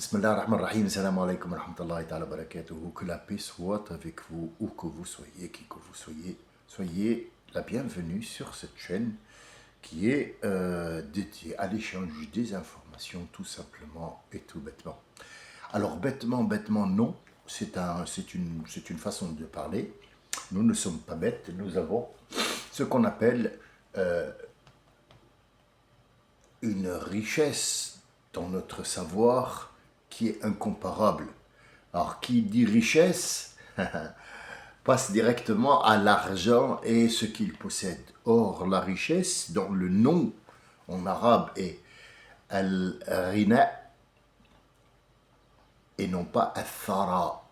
Bismillah ar-Rahman ar-Rahim, salam alaikum wa rahmatullahi ta'ala wa barakatuhu. Que la paix soit avec vous, où que vous soyez, qui que vous soyez. Soyez la bienvenue sur cette chaîne qui est dédiée à l'échange des informations, tout simplement et tout bêtement. Alors, bêtement, non, c'est une façon de parler. Nous ne sommes pas bêtes, nous avons ce qu'on appelle une richesse dans notre savoir qui est incomparable. Alors, qui dit richesse passe directement à l'argent et ce qu'il possède. Or, la richesse, dont le nom en arabe est al-rina et non pas al-thara.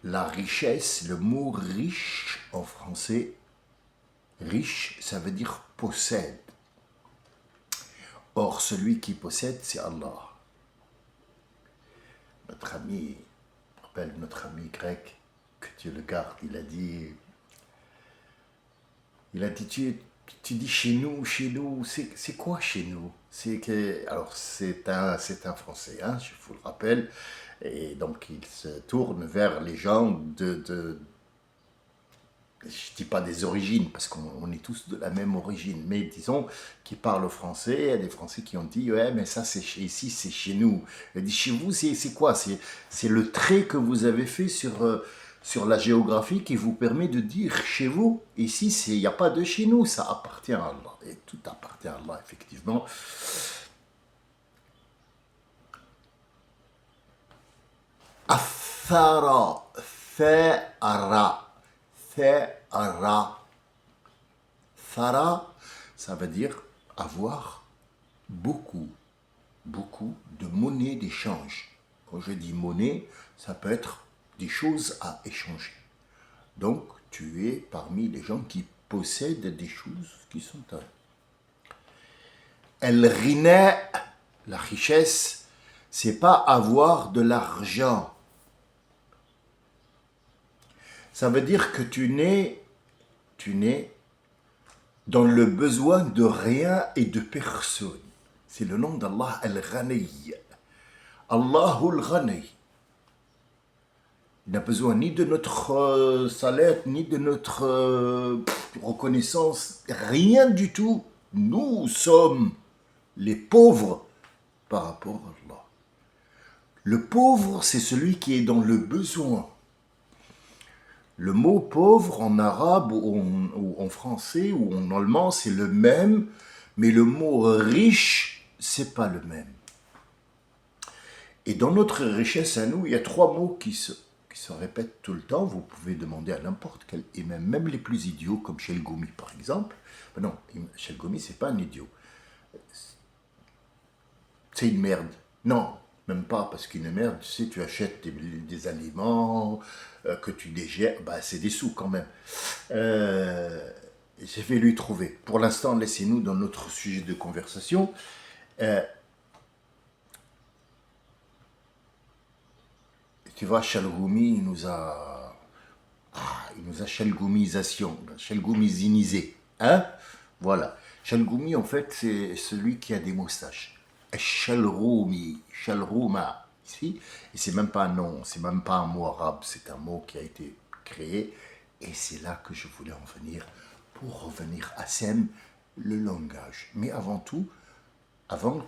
La richesse, le mot riche en français, riche, ça veut dire possède. Or, celui qui possède, c'est Allah. Notre ami, je me rappelle notre ami grec, que Dieu le garde, il a dit, tu dis chez nous, c'est quoi chez nous? Alors, c'est un Français, hein, je vous le rappelle, et donc il se tourne vers les gens je ne dis pas des origines, parce qu'on est tous de la même origine, mais disons, qui parlent français, il y a des Français qui ont dit, ouais, mais ça, ici, c'est chez nous. Il dit, chez vous, c'est quoi? C'est le trait que vous avez fait sur la géographie qui vous permet de dire chez vous. Ici, il n'y a pas de chez nous, ça appartient à Allah. Et tout appartient à Allah, effectivement. Athara, fa'ara. Thara, ça veut dire avoir beaucoup de monnaie d'échange. Quand je dis monnaie, ça peut être des choses à échanger. Donc, tu es parmi les gens qui possèdent des choses qui sont à eux. El-Rina, la richesse, c'est pas avoir de l'argent. Ça veut dire que tu n'es dans le besoin de rien et de personne. C'est le nom d'Allah Al-Ghani. Allahul Ghani. Il n'a besoin ni de notre salaire, ni de notre reconnaissance, rien du tout. Nous sommes les pauvres par rapport à Allah. Le pauvre, c'est celui qui est dans le besoin. Le mot pauvre en arabe ou en français ou en allemand, c'est le même, mais le mot riche, c'est pas le même. Et dans notre richesse à nous, il y a trois mots qui se répètent tout le temps. Vous pouvez demander à n'importe quel imam, même les plus idiots, comme Chelgoumi par exemple. Mais non, Chelgoumi, c'est pas un idiot. C'est une merde. Non, même pas, parce qu'une merde, tu sais, tu achètes des aliments que tu dégères, bah, c'est des sous quand même. Je vais lui trouver. Pour l'instant, laissez-nous dans notre sujet de conversation. Tu vois, Chalgoumi, il nous a chalgoumisé. Hein? Voilà. Chalgoumi, en fait, c'est celui qui a des moustaches. Chalroumi, Chalrouma, ici. Et c'est même pas un nom, c'est même pas un mot arabe, c'est un mot qui a été créé. Et c'est là que je voulais en venir, pour revenir à Sem, le langage. Mais avant tout, avant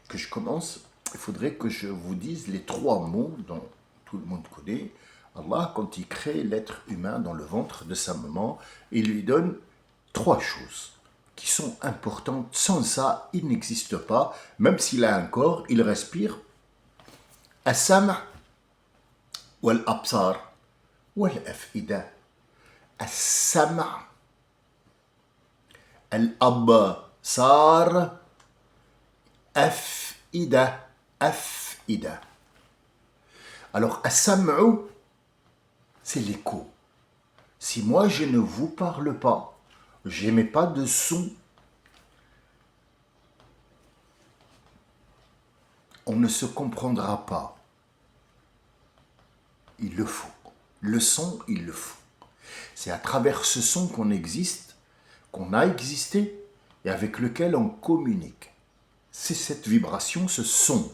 que je commence, il faudrait que je vous dise les trois mots dont tout le monde connaît. Allah, quand il crée l'être humain dans le ventre de sa maman, il lui donne trois choses qui sont importantes. Sans ça, il n'existe pas. Même s'il a un corps, il respire. As-sam' wal-absar wal-af'ida. As-sam' al-absar af'ida. Af'ida. Alors, as-sam'u, c'est l'écho. Si moi je ne vous parle pas, je n'émets pas de son, on ne se comprendra pas. Il le faut. Le son, il le faut. C'est à travers ce son qu'on existe, qu'on a existé et avec lequel on communique. c'est cette vibration, ce son,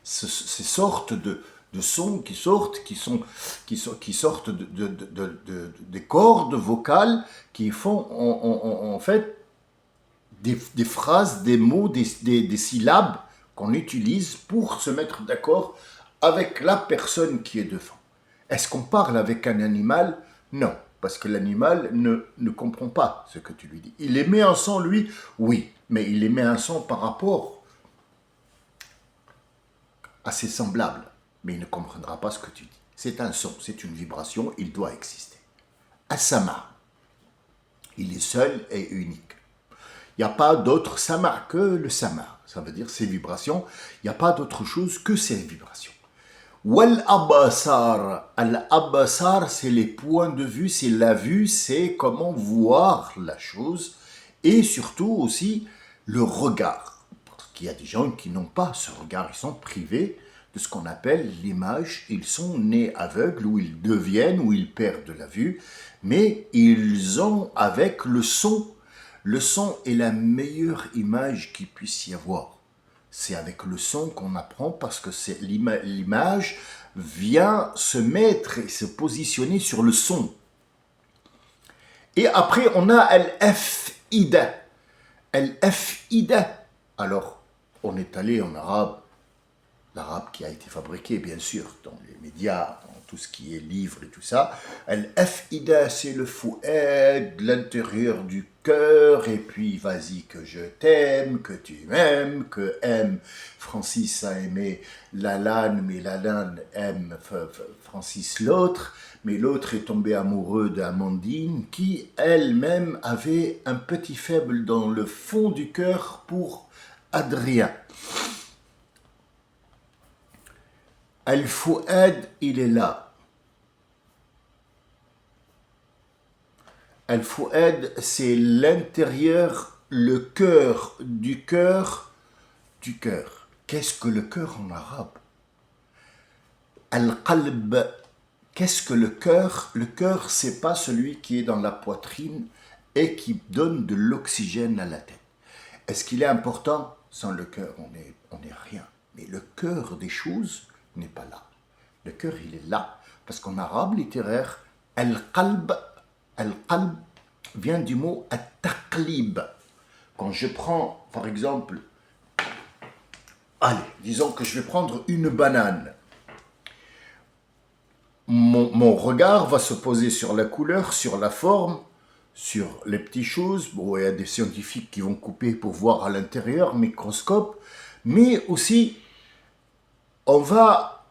ces sortes de sons qui sortent, qui sortent des cordes vocales qui font en fait des phrases, des mots, des syllabes qu'on utilise pour se mettre d'accord avec la personne qui est devant. Est-ce qu'on parle avec un animal? Non, parce que l'animal ne comprend pas ce que tu lui dis. Il émet un son, lui, oui, mais il émet un son par rapport à ses semblables, mais il ne comprendra pas ce que tu dis. C'est un son, c'est une vibration, il doit exister. As-sama, il est seul et unique. Il n'y a pas d'autre sama que le sama. Ça veut dire ces vibrations. Il n'y a pas d'autre chose que ces vibrations. Wal abasar. Al abasar, c'est les points de vue, c'est la vue, c'est comment voir la chose. Et surtout aussi le regard. Parce qu'il y a des gens qui n'ont pas ce regard. Ils sont privés de ce qu'on appelle l'image. Ils sont nés aveugles, ou ils deviennent, ou ils perdent la vue. Mais ils ont avec le son. Le son est la meilleure image qu'il puisse y avoir. C'est avec le son qu'on apprend parce que c'est l'image vient se mettre et se positionner sur le son. Et après, on a al-af'ida. Al-af'ida. Alors, on est allé en arabe, l'arabe qui a été fabriqué, bien sûr, dans les médias, dans tout ce qui est livres et tout ça. Al-af'ida, c'est le fouad, l'intérieur du cœur, et puis vas-y que je t'aime, que tu m'aimes, que aime. Francis a aimé Lalanne, mais Lalanne aime Francis l'autre, mais l'autre est tombé amoureux d'Amandine, qui elle-même avait un petit faible dans le fond du cœur pour Adrien. Al-Fouad, il est là. Al-Fouad, c'est l'intérieur, le cœur du cœur du cœur. Qu'est-ce que le cœur en arabe? Al-Qalb, qu'est-ce que le cœur? Le cœur, c'est pas celui qui est dans la poitrine et qui donne de l'oxygène à la tête. Est-ce qu'il est important? Sans le cœur, on n'est rien. Mais le cœur des choses n'est pas là. Le cœur, il est là. Parce qu'en arabe littéraire, al-qalb vient du mot at-taqlib. Quand je prends, par exemple, allez, disons que je vais prendre une banane. Mon regard va se poser sur la couleur, sur la forme, sur les petites choses. Bon, il y a des scientifiques qui vont couper pour voir à l'intérieur, microscope. Mais aussi, on va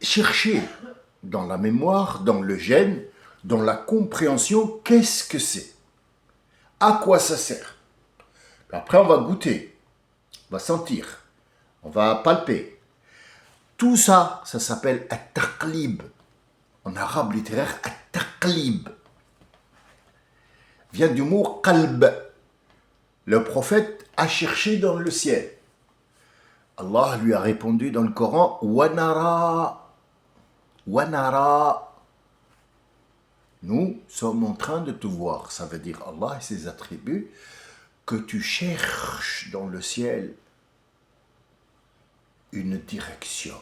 chercher dans la mémoire, dans le gène, dans la compréhension, qu'est-ce que c'est? À quoi ça sert? Après, on va goûter, on va sentir, on va palper. Tout ça, ça s'appelle at-taqlib. En arabe littéraire, at-taqlib vient du mot qalb. Le prophète a cherché dans le ciel. Allah lui a répondu dans le Coran, Wanara. Nous sommes en train de te voir. Ça veut dire Allah et ses attributs, que tu cherches dans le ciel une direction.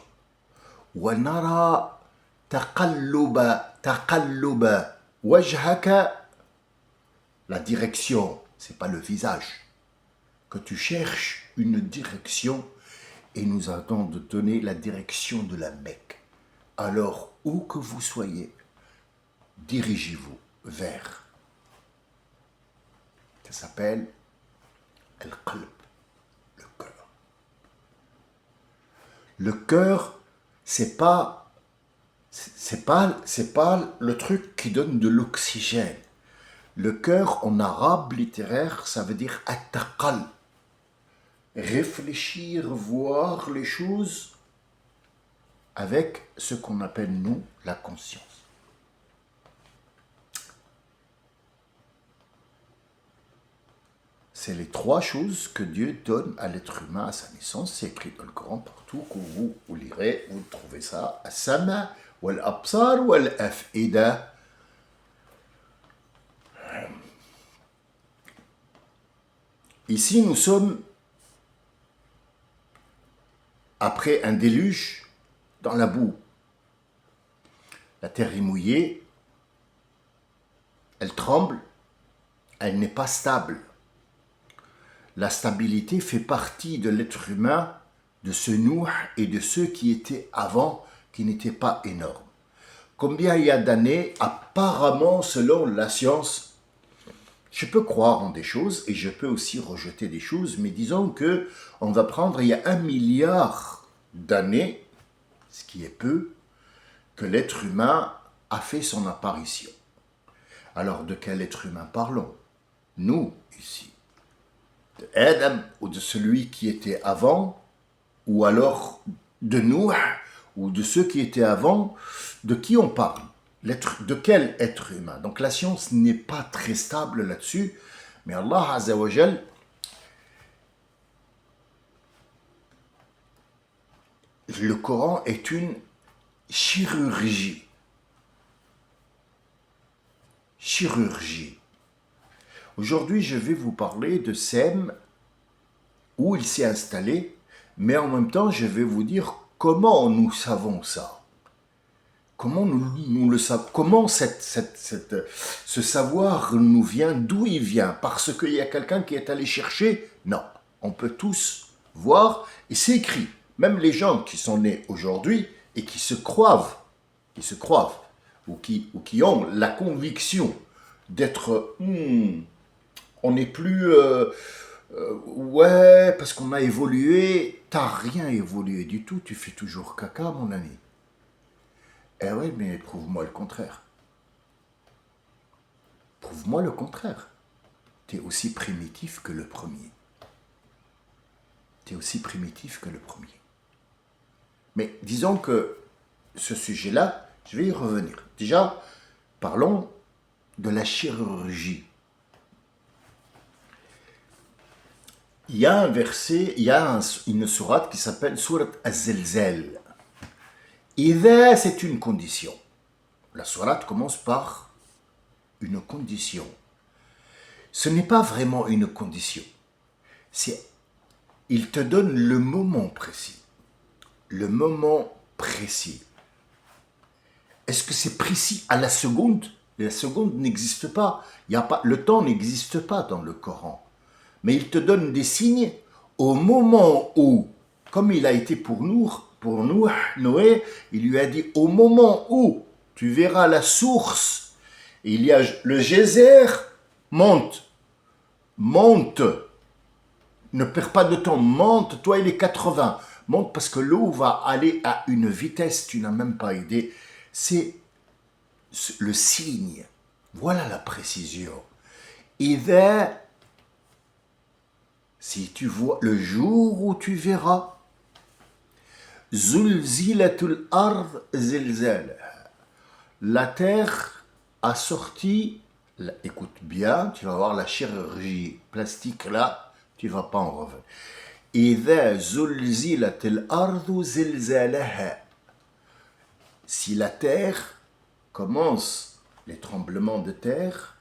Wanara taqalluba wajhaka. La direction, c'est pas le visage. Que tu cherches une direction et nous allons te donner la direction de la Mecque. Alors, où que vous soyez, dirigez-vous vers. Ça s'appelle Al-Qalb, le cœur. Le cœur, c'est pas le truc qui donne de l'oxygène. Le cœur en arabe littéraire, ça veut dire at-taqal. Réfléchir, voir les choses avec ce qu'on appelle, nous, la conscience. C'est les trois choses que Dieu donne à l'être humain à sa naissance. C'est écrit dans le Coran partout, que vous lirez, vous trouvez ça. As-sama, wal-absar, wal-af'ida. Ici, nous sommes après un déluge dans la boue. La terre est mouillée, elle tremble, elle n'est pas stable. La stabilité fait partie de l'être humain, de ce Nouh et de ceux qui étaient avant, qui n'étaient pas énormes. Combien il y a d'années, apparemment, selon la science, je peux croire en des choses et je peux aussi rejeter des choses, mais disons que on va prendre il y a 1 milliard d'années, ce qui est peu, que l'être humain a fait son apparition. Alors de quel être humain parlons? Nous, ici. De Adam ou de celui qui était avant, ou alors de nous, ou de ceux qui étaient avant, de qui on parle? De quel être humain? Donc la science n'est pas très stable là-dessus, mais Allah Azza wa Jal, le Coran est une chirurgie. Chirurgie. Aujourd'hui, je vais vous parler de Sem, où il s'est installé, mais en même temps, je vais vous dire comment nous savons ça. Comment nous le savons? Comment ce savoir nous vient? D'où il vient? Parce qu'il y a quelqu'un qui est allé chercher? Non. On peut tous voir, et c'est écrit. Même les gens qui sont nés aujourd'hui et qui se croient, ou qui ont la conviction d'être, on n'est plus, ouais, parce qu'on a évolué. T'as rien évolué du tout, tu fais toujours caca, mon ami. Eh oui, mais prouve-moi le contraire. Prouve-moi le contraire. Tu es aussi primitif que le premier. Tu es aussi primitif que le premier. Mais disons que ce sujet-là, je vais y revenir. Déjà, parlons de la chirurgie. Il y a un verset, il y a une sourate qui s'appelle Sourate Az-Zilzal. Idha, c'est une condition. La sourate commence par une condition. Ce n'est pas vraiment une condition. Il te donne le moment précis. Le moment précis. Est-ce que c'est précis à la seconde? La seconde n'existe pas. Le temps n'existe pas dans le Coran. Mais il te donne des signes au moment où, comme il a été pour Noé, il lui a dit au moment où tu verras la source, il y a le geyser, monte, ne perds pas de temps, monte, toi il est 80, monte parce que l'eau va aller à une vitesse, tu n'as même pas idée, c'est le signe, voilà la précision. Et vers, si tu vois le jour où tu verras, Zulzilatul ard zilzal. La terre a sorti, écoute bien, tu vas voir la chirurgie plastique là, tu vas pas en revenir. Idha zulzilatul ardu zilzalaha. Si la terre commence les tremblements de terre,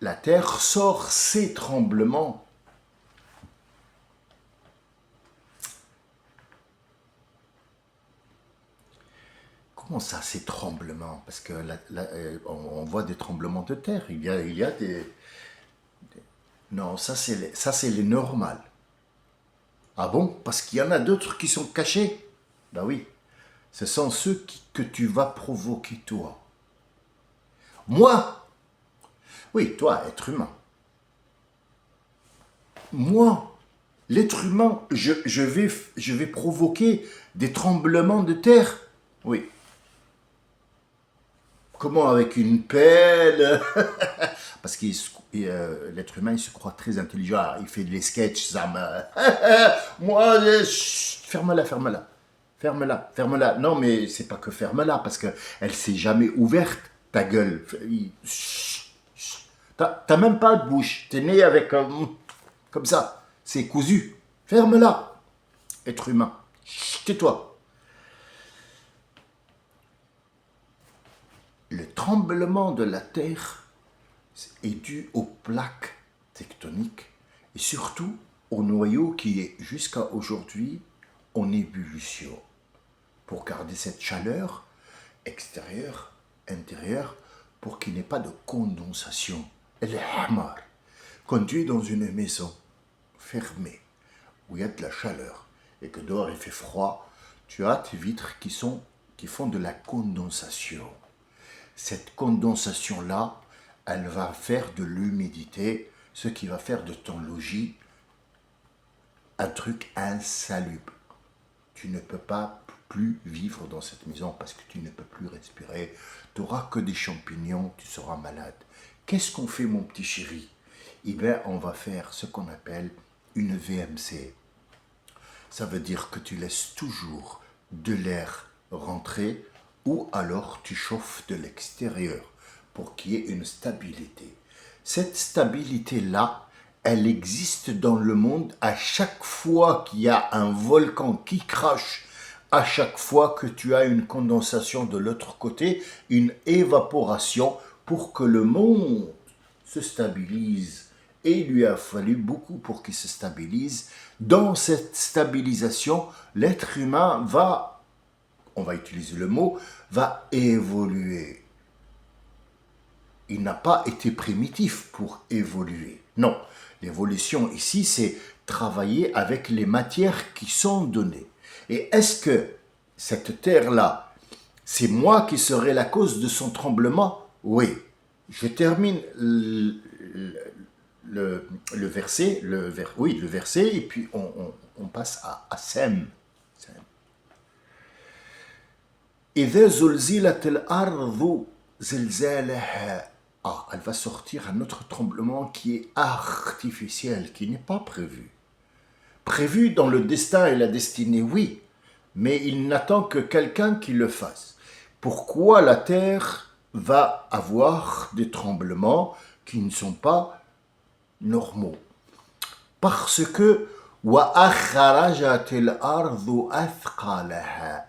la terre sort ses tremblements. Comment ça, ces tremblements? Parce que on voit des tremblements de terre. Il y a des... Non, ça c'est les normales. Ah bon? Parce qu'il y en a d'autres qui sont cachés. Ben oui. Ce sont ceux que tu vas provoquer toi. Moi? Oui, toi, être humain. Moi, l'être humain, je vais provoquer des tremblements de terre. Oui. Comment? Avec une pelle? Parce que l'être humain, il se croit très intelligent. Il fait des sketchs, ça me... Moi, ferme-la, ferme-la. Ferme-la, ferme-la. Non, mais c'est pas que ferme-la, parce qu'elle s'est jamais ouverte, ta gueule. T'as même pas de bouche. T'es né avec un... Comme ça. C'est cousu. Ferme-la. Être humain. Tais-toi. Le tremblement de la Terre est dû aux plaques tectoniques et surtout au noyau qui est jusqu'à aujourd'hui en ébullition pour garder cette chaleur extérieure, intérieure, pour qu'il n'y ait pas de condensation. Elle est hamar. Quand tu es dans une maison fermée, où il y a de la chaleur, et que dehors il fait froid, tu as tes vitres qui font de la condensation. Cette condensation-là, elle va faire de l'humidité, ce qui va faire de ton logis un truc insalubre. Tu ne peux pas plus vivre dans cette maison parce que tu ne peux plus respirer. Tu n'auras que des champignons, tu seras malade. Qu'est-ce qu'on fait, mon petit chéri? Eh bien, on va faire ce qu'on appelle une VMC. Ça veut dire que tu laisses toujours de l'air rentrer ou alors tu chauffes de l'extérieur pour qu'il y ait une stabilité. Cette stabilité-là, elle existe dans le monde à chaque fois qu'il y a un volcan qui crache, à chaque fois que tu as une condensation de l'autre côté, une évaporation pour que le monde se stabilise. Et il lui a fallu beaucoup pour qu'il se stabilise. Dans cette stabilisation, l'être humain va, on va utiliser le mot, va évoluer. Il n'a pas été primitif pour évoluer. Non, l'évolution ici, c'est travailler avec les matières qui sont données. Et est-ce que cette terre-là, c'est moi qui serai la cause de son tremblement? Oui. Je termine le verset, le verset, et puis on passe à Sem. إذا زلزلت الأرض زلزالها. Ah, elle va sortir un autre tremblement qui est artificiel, qui n'est pas prévu. Prévu dans le destin et la destinée, oui, mais il n'attend que quelqu'un qui le fasse. Pourquoi la terre va avoir des tremblements qui ne sont pas normaux? Parce que وَأَخْرَجَتِ الْأَرْضُ أَثْقَالَهَا.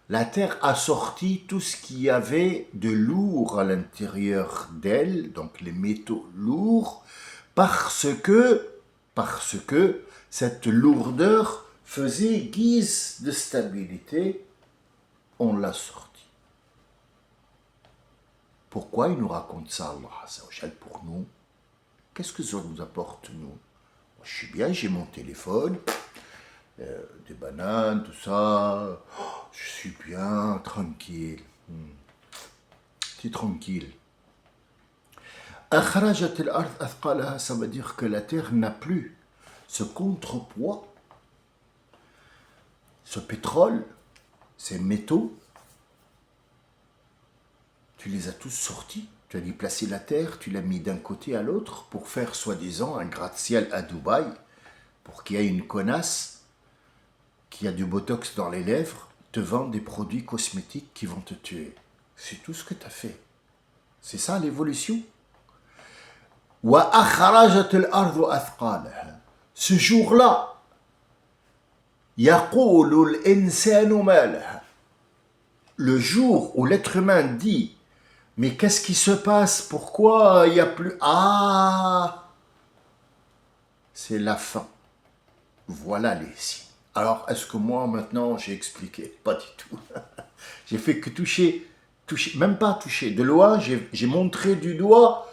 La terre a sorti tout ce qu'il y avait de lourd à l'intérieur d'elle, donc les métaux lourds, parce que cette lourdeur faisait guise de stabilité, on l'a sorti. Pourquoi il nous raconte ça, Allah Azza wa Jal, pour nous? Qu'est-ce que ça nous apporte, nous? Je suis bien, j'ai mon téléphone, des bananes, tout ça. Oh, je suis bien, tranquille. C'est tranquille. Akhrajat al-ard athqalaha, ça veut dire que la terre n'a plus ce contrepoids, ce pétrole, ces métaux. Tu les as tous sortis. Tu as déplacé la terre, tu l'as mis d'un côté à l'autre pour faire soi-disant un gratte-ciel à Dubaï, pour qu'il y ait une connasse qui a du botox dans les lèvres, te vend des produits cosmétiques qui vont te tuer. C'est tout ce que tu as fait. C'est ça l'évolution. وَأَخْرَجَتِ الْأَرْضُ أَثْقَالَهَا. Ce jour-là, يَقُولُ الْإِنسَانُ مَا لَهَا. Le jour où l'être humain dit « Mais qu'est-ce qui se passe? Pourquoi il n'y a plus... » Ah, c'est la fin. Voilà les signes. Alors, est-ce que moi, maintenant, j'ai expliqué? Pas du tout. J'ai fait que toucher, même pas toucher. De loin, j'ai montré du doigt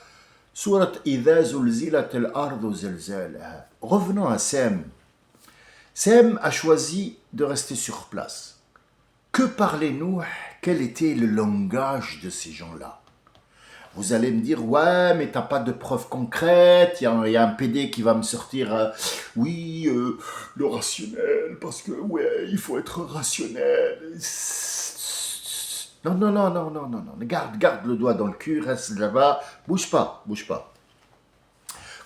Surat Idha zulzilat al-ardu zilzalaha. Revenons à Sem. Sem a choisi de rester sur place. Que parlait-nous? Quel était le langage de ces gens-là? Vous allez me dire, ouais, mais t'as pas de preuves concrètes, il y a un PD qui va me sortir, le rationnel, parce que, ouais, il faut être rationnel. Non, non, non, non, non, non, non, garde le doigt dans le cul, reste là-bas, bouge pas, bouge pas.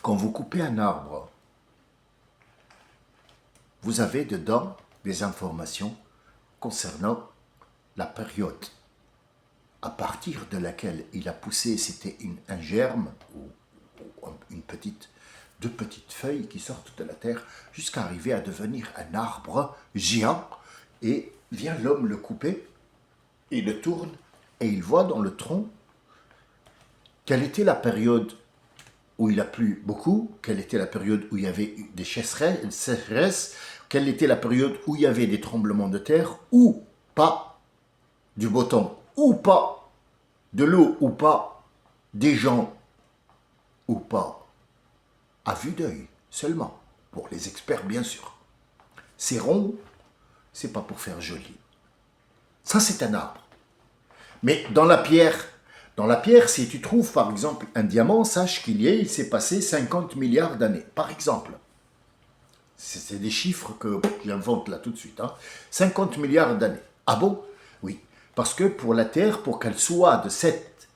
Quand vous coupez un arbre, vous avez dedans des informations concernant la période à partir de laquelle il a poussé, c'était un germe ou deux petites feuilles qui sortent de la terre jusqu'à arriver à devenir un arbre géant. Et vient l'homme le couper, il le tourne et il voit dans le tronc quelle était la période où il a plu beaucoup, quelle était la période où il y avait des sécheresses, quelle était la période où il y avait des tremblements de terre, ou pas, du beau temps, ou pas, de l'eau, ou pas, des gens, ou pas, à vue d'œil seulement, pour les experts bien sûr. C'est rond, c'est pas pour faire joli. Ça c'est un arbre. Mais dans la pierre, si tu trouves par exemple un diamant, sache il s'est passé 50 milliards d'années, par exemple. C'est des chiffres que j'invente là tout de suite. 50 milliards d'années. Ah bon? Oui. Parce que pour la Terre, pour qu'elle soit de cette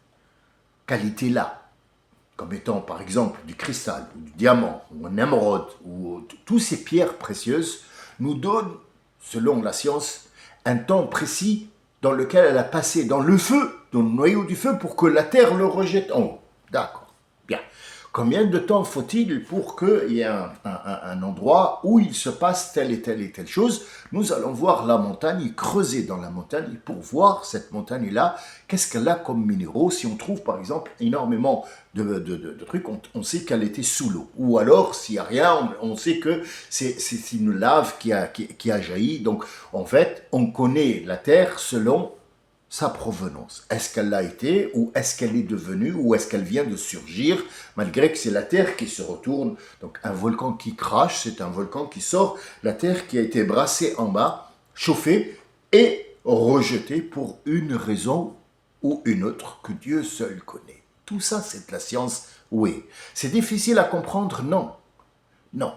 qualité-là, comme étant par exemple du cristal, ou du diamant, ou un émeraude, ou toutes ces pierres précieuses, nous donnent, selon la science, un temps précis dans lequel elle a passé dans le feu, dans le noyau du feu, pour que la Terre le rejette en haut. D'accord. Bien. Combien de temps faut-il pour qu'il y ait un endroit où il se passe telle et telle chose? Nous allons voir la montagne, creuser dans la montagne pour voir cette montagne-là, qu'est-ce qu'elle a comme minéraux. Si on trouve par exemple énormément de trucs, on sait qu'elle était sous l'eau. Ou alors, s'il n'y a rien, on sait que c'est une lave qui a jailli. Donc en fait, on connaît la Terre selon sa provenance. Est-ce qu'elle l'a été, ou est-ce qu'elle est devenue, ou est-ce qu'elle vient de surgir, malgré que c'est la Terre qui se retourne. Donc un volcan qui crache, c'est un volcan qui sort, la Terre qui a été brassée en bas, chauffée et rejetée pour une raison ou une autre que Dieu seul connaît. Tout ça, c'est de la science, oui. C'est difficile à comprendre, non. Non.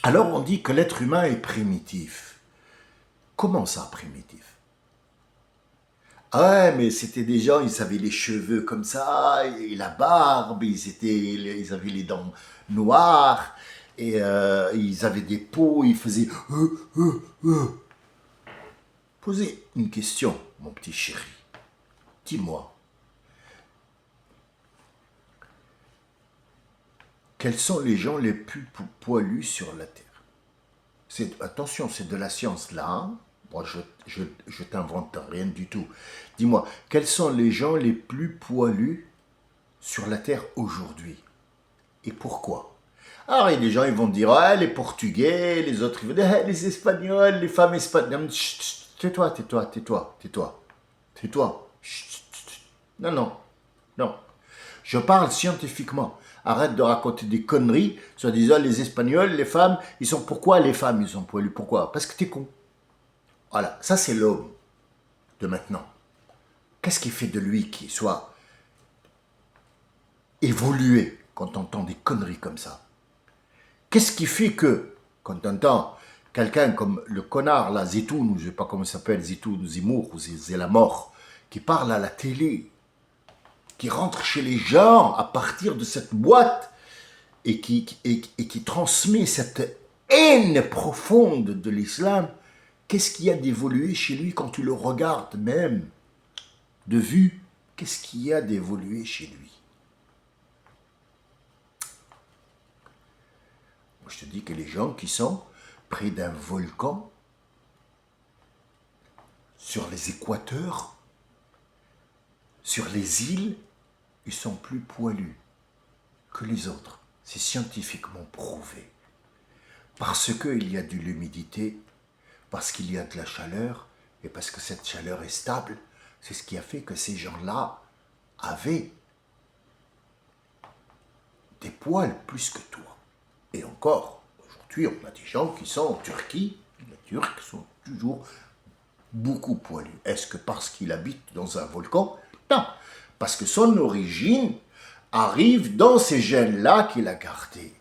Alors on dit que l'être humain est primitif. Comment ça, primitif? Ah ouais, mais c'était des gens, ils avaient les cheveux comme ça, et la barbe, ils avaient les dents noires, et ils avaient des peaux, ils faisaient... Posez une question, mon petit chéri. Dis-moi, quels sont les gens les plus poilus sur la Terre? Attention, c'est de la science là, hein. Moi, je t'invente rien du tout. Dis-moi, quels sont les gens les plus poilus sur la Terre aujourd'hui? Et pourquoi? Alors, il y a des gens, ils vont dire, ah, les Portugais, les autres, ils vont dire, ah, les Espagnols, les femmes espagnoles. Chut, chut, tais-toi, tais-toi, tais-toi, tais-toi, tais-toi. Chut, chut, chut. Non, non, non. Je parle scientifiquement. Arrête de raconter des conneries, soit disant les Espagnols, les femmes, pourquoi les femmes, ils sont poilus? Pourquoi? Parce que t'es con. Voilà, ça c'est l'homme de maintenant. Qu'est-ce qui fait de lui qu'il soit évolué quand on entend des conneries comme ça? Qu'est-ce qui fait que, quand on entend quelqu'un comme le connard, là, Zitoun, ou je ne sais pas comment il s'appelle, Zitoun, Zemmour, ou Zelamor, qui parle à la télé, qui rentre chez les gens à partir de cette boîte et qui transmet cette haine profonde de l'islam, qu'est-ce qu'il y a d'évolué chez lui quand tu le regardes même de vue? Qu'est-ce qu'il y a d'évolué chez lui? Moi, je te dis que les gens qui sont près d'un volcan, sur les équateurs, sur les îles, ils sont plus poilus que les autres. C'est scientifiquement prouvé. Parce qu'il y a de l'humidité, parce qu'il y a de la chaleur, et parce que cette chaleur est stable, c'est ce qui a fait que ces gens-là avaient des poils plus que toi. Et encore, aujourd'hui, on a des gens qui sont en Turquie, les Turcs sont toujours beaucoup poilus. Est-ce que parce qu'il habite dans un volcan? Non, parce que son origine arrive dans ces gènes-là qu'il a gardés.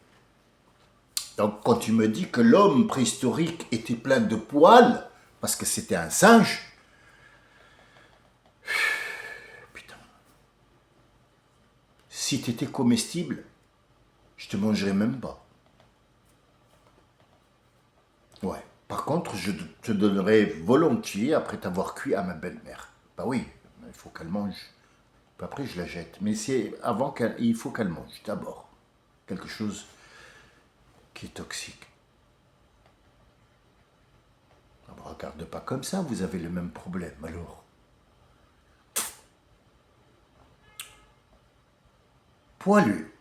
Donc quand tu me dis que l'homme préhistorique était plein de poils, parce que c'était un singe, putain, si tu étais comestible, je te mangerais même pas. Ouais. Par contre, je te donnerais volontiers après t'avoir cuit à ma belle-mère. Bah oui, il faut qu'elle mange. Puis après, je la jette. Mais c'est avant il faut qu'elle mange d'abord. Quelque chose qui est toxique. Ne me regarde pas comme ça, vous avez le même problème alors. Poilu.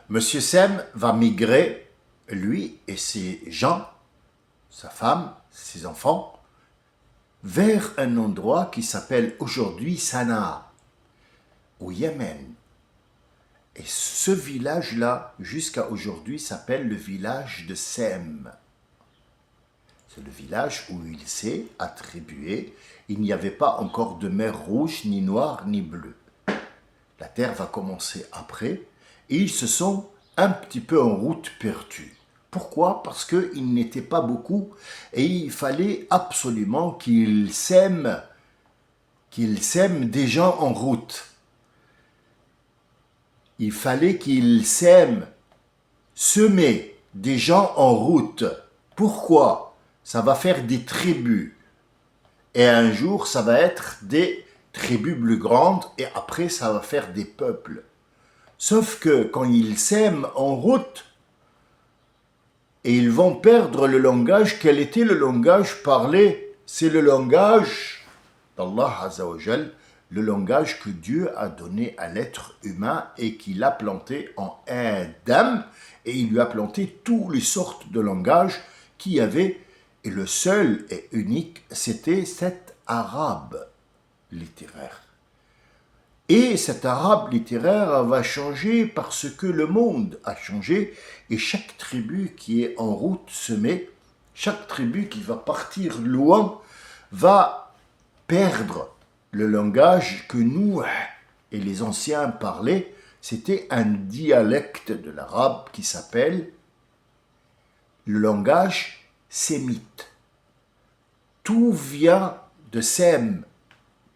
Monsieur Sem va migrer, lui et ses gens, sa femme, ses enfants, vers un endroit qui s'appelle aujourd'hui Sanaa, au Yémen. Et ce village-là, jusqu'à aujourd'hui, s'appelle le village de Sem. C'est le village où il s'est attribué. Il n'y avait pas encore de mer rouge, ni noire, ni bleue. La terre va commencer après. Et ils se sont un petit peu en route perdus. Pourquoi? Parce qu'ils n'étaient pas beaucoup et il fallait absolument qu'ils sèment des gens en route. Il fallait qu'ils semer des gens en route. Pourquoi? Ça va faire des tribus. Et un jour, ça va être des tribus plus grandes et après, ça va faire des peuples. Sauf que quand ils sèment en route, et ils vont perdre le langage. Quel était le langage parlé? C'est le langage d'Allah Azza wa Jal, le langage que Dieu a donné à l'être humain et qu'il a planté en Adam. Et il lui a planté toutes les sortes de langages qu'il y avait. Et le seul et unique, c'était cet arabe littéraire. Et cet arabe littéraire va changer parce que le monde a changé et chaque tribu qui est en route semée, chaque tribu qui va partir loin va perdre le langage que nous et les anciens parlaient. C'était un dialecte de l'arabe qui s'appelle le langage sémite. Tout vient de Sem.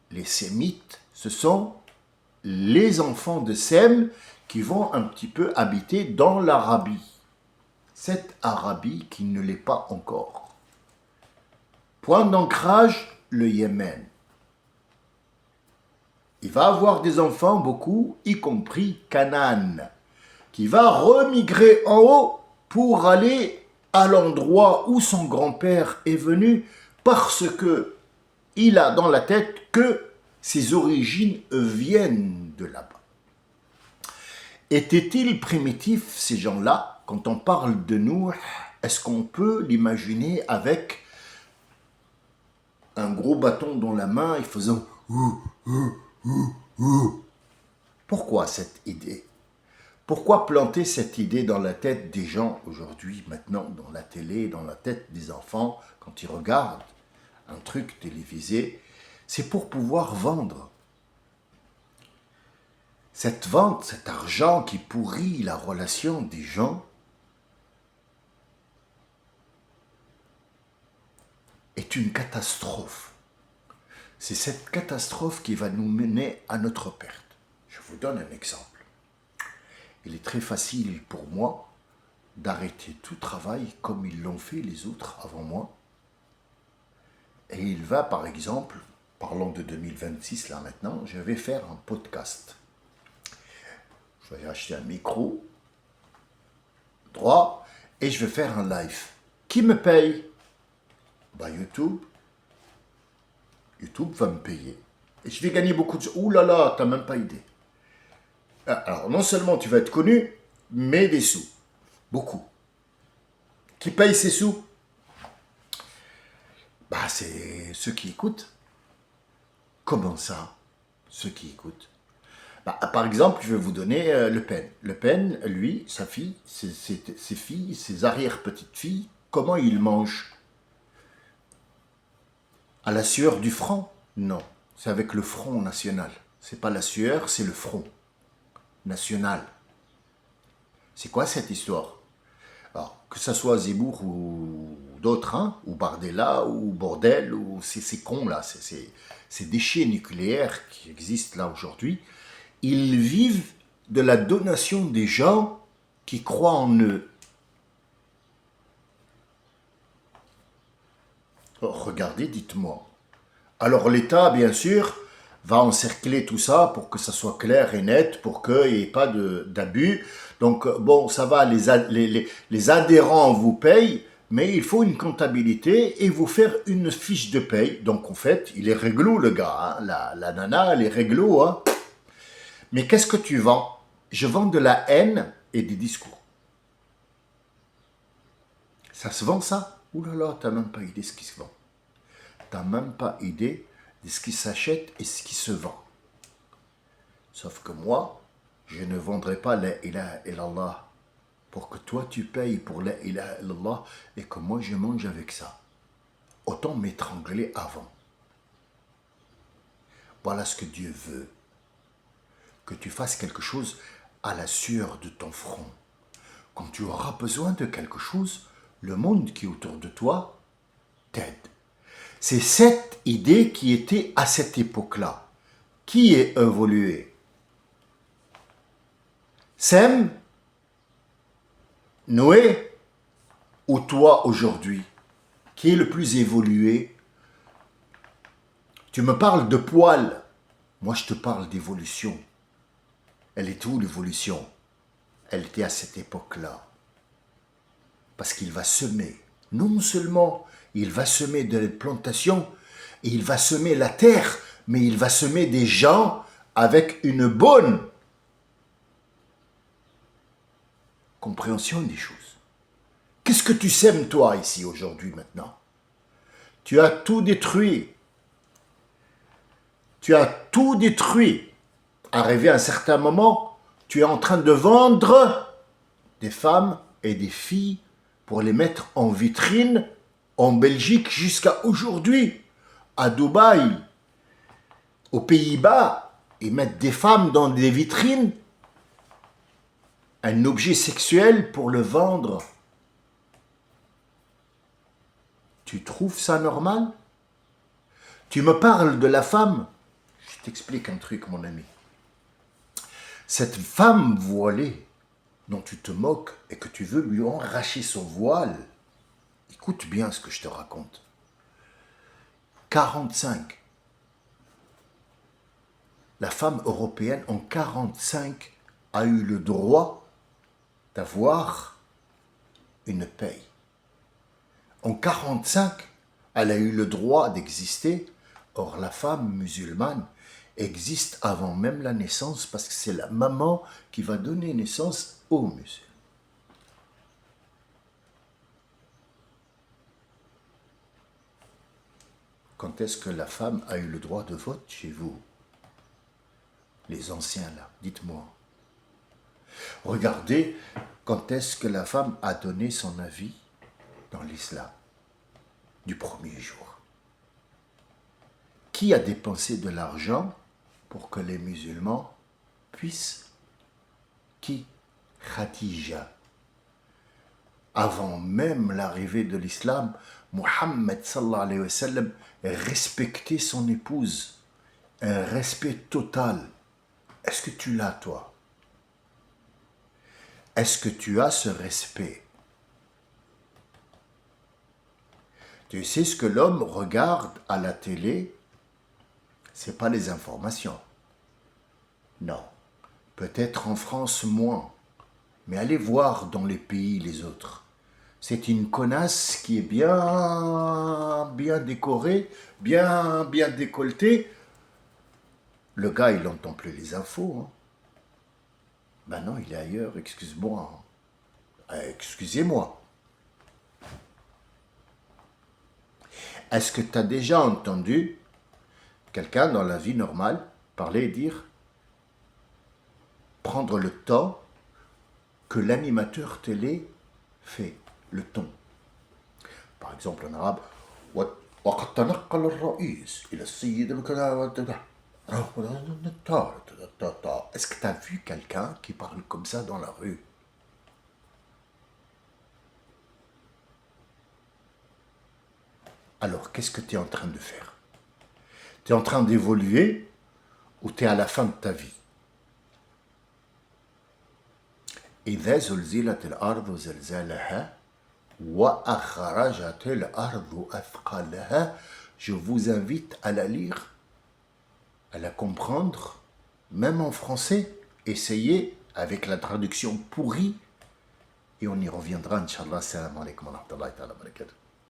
Les sémites, ce sont les enfants de Sem qui vont un petit peu habiter dans l'Arabie. Cette Arabie qui ne l'est pas encore. Point d'ancrage, le Yémen. Il va avoir des enfants, beaucoup, y compris Canaan, qui va remigrer en haut pour aller à l'endroit où son grand-père est venu parce que il a dans la tête que ses origines viennent de là-bas. Étaient-ils primitifs, ces gens-là? Quand on parle de nous, est-ce qu'on peut l'imaginer avec un gros bâton dans la main et faisant Pourquoi cette idée? Pourquoi planter cette idée dans la tête des gens aujourd'hui, maintenant, dans la télé, dans la tête des enfants, quand ils regardent un truc télévisé? C'est pour pouvoir vendre. Cette vente, cet argent qui pourrit la relation des gens, est une catastrophe. C'est cette catastrophe qui va nous mener à notre perte. Je vous donne un exemple. Il est très facile pour moi d'arrêter tout travail comme ils l'ont fait les autres avant moi. Et il va, par exemple, parlons de 2026 là maintenant, je vais faire un podcast. Je vais acheter un micro droit et je vais faire un live. Qui me paye? YouTube. YouTube va me payer. Et je vais gagner beaucoup de... Ouh là là, t'as même pas idée. Alors, non seulement tu vas être connu, mais des sous. Beaucoup. Qui paye ces sous? C'est ceux qui écoutent. Comment ça, ceux qui écoutent? Par exemple, je vais vous donner Le Pen. Le Pen, lui, sa fille, ses filles, ses arrière-petites-filles, comment ils mangent? À la sueur du front? Non, c'est avec le front national. C'est pas la sueur, c'est le front national. C'est quoi cette histoire? Alors, que ça soit Zemmour ou d'autres, ou Bardella, ou Bordel, ou ces cons-là, ces déchets nucléaires qui existent là aujourd'hui, ils vivent de la donation des gens qui croient en eux. Regardez, dites-moi. Alors l'État, bien sûr, va encercler tout ça pour que ça soit clair et net, pour qu'il n'y ait pas d'abus. Donc, bon, ça va, les adhérents vous payent, mais il faut une comptabilité et vous faire une fiche de paye. Donc, en fait, il est réglo, le gars. La nana, elle est réglo. Mais qu'est-ce que tu vends? Je vends de la haine et des discours. Ça se vend ça? Ouh là là, t'as même pas idée de ce qui se vend. T'as même pas idée de ce qui s'achète et ce qui se vend. Sauf que moi, je ne vendrai pas la ilaha illallah pour que toi tu payes pour la ilaha illallah et que moi je mange avec ça. Autant m'étrangler avant. Voilà ce que Dieu veut. Que tu fasses quelque chose à la sueur de ton front. Quand tu auras besoin de quelque chose, le monde qui est autour de toi t'aide. C'est cette idée qui était à cette époque-là. Qui est évolué? Sem, Noé ou toi aujourd'hui? Qui est le plus évolué? Tu me parles de poils. Moi, je te parle d'évolution. Elle est où l'évolution? Elle était à cette époque-là. Parce qu'il va semer. Non seulement il va semer de la plantation, et il va semer la terre, mais il va semer des gens avec une bonne compréhension des choses. Qu'est-ce que tu sèmes toi ici aujourd'hui maintenant? Tu as tout détruit. Tu as tout détruit. Arrivé à un certain moment, tu es en train de vendre des femmes et des filles pour les mettre en vitrine en Belgique jusqu'à aujourd'hui. À Dubaï, aux Pays-Bas, ils mettent des femmes dans des vitrines, un objet sexuel pour le vendre. Tu trouves ça normal? Tu me parles de la femme? Je t'explique un truc, mon ami. Cette femme voilée dont tu te moques et que tu veux lui arracher son voile, écoute bien ce que je te raconte. 45. La femme européenne en 45 a eu le droit d'avoir une paye. En 45, elle a eu le droit d'exister. Or, la femme musulmane existe avant même la naissance parce que c'est la maman qui va donner naissance aux musulmans. Quand est-ce que la femme a eu le droit de vote chez vous? Les anciens là, dites-moi. Regardez quand est-ce que la femme a donné son avis dans l'islam du premier jour. Qui a dépensé de l'argent pour que les musulmans puissent? Qui? Khadija. Avant même l'arrivée de l'islam, Mohammed sallallahu alayhi wa sallam respectait son épouse. Un respect total. Est-ce que tu l'as, toi? Est-ce que tu as ce respect? Tu sais ce que l'homme regarde à la télé? C'est pas les informations. Non. Peut-être en France moins. Mais allez voir dans les pays les autres. C'est une connasse qui est bien décorée, bien décolletée. Le gars, il n'entend plus les infos. Hein. Ben non, il est ailleurs, excuse-moi. Excusez-moi. Est-ce que tu as déjà entendu quelqu'un dans la vie normale parler et dire, prendre le temps que l'animateur télé fait, le ton? Par exemple en arabe, وقد تنقل الرئيس إلى السيد الكذا. Est-ce que tu as vu quelqu'un qui parle comme ça dans la rue? Alors, qu'est-ce que tu es en train de faire? Tu es en train d'évoluer ou tu es à la fin de ta vie? إذا زلزلت الأرض زلزالها وأخرجت الأرض أثقالها. Je vous invite à la lire, à la comprendre, même en français. Essayez avec la traduction pourrie et on y reviendra, Inch'Allah. Salam alaikum wa rahmatullahi wa barakatuh.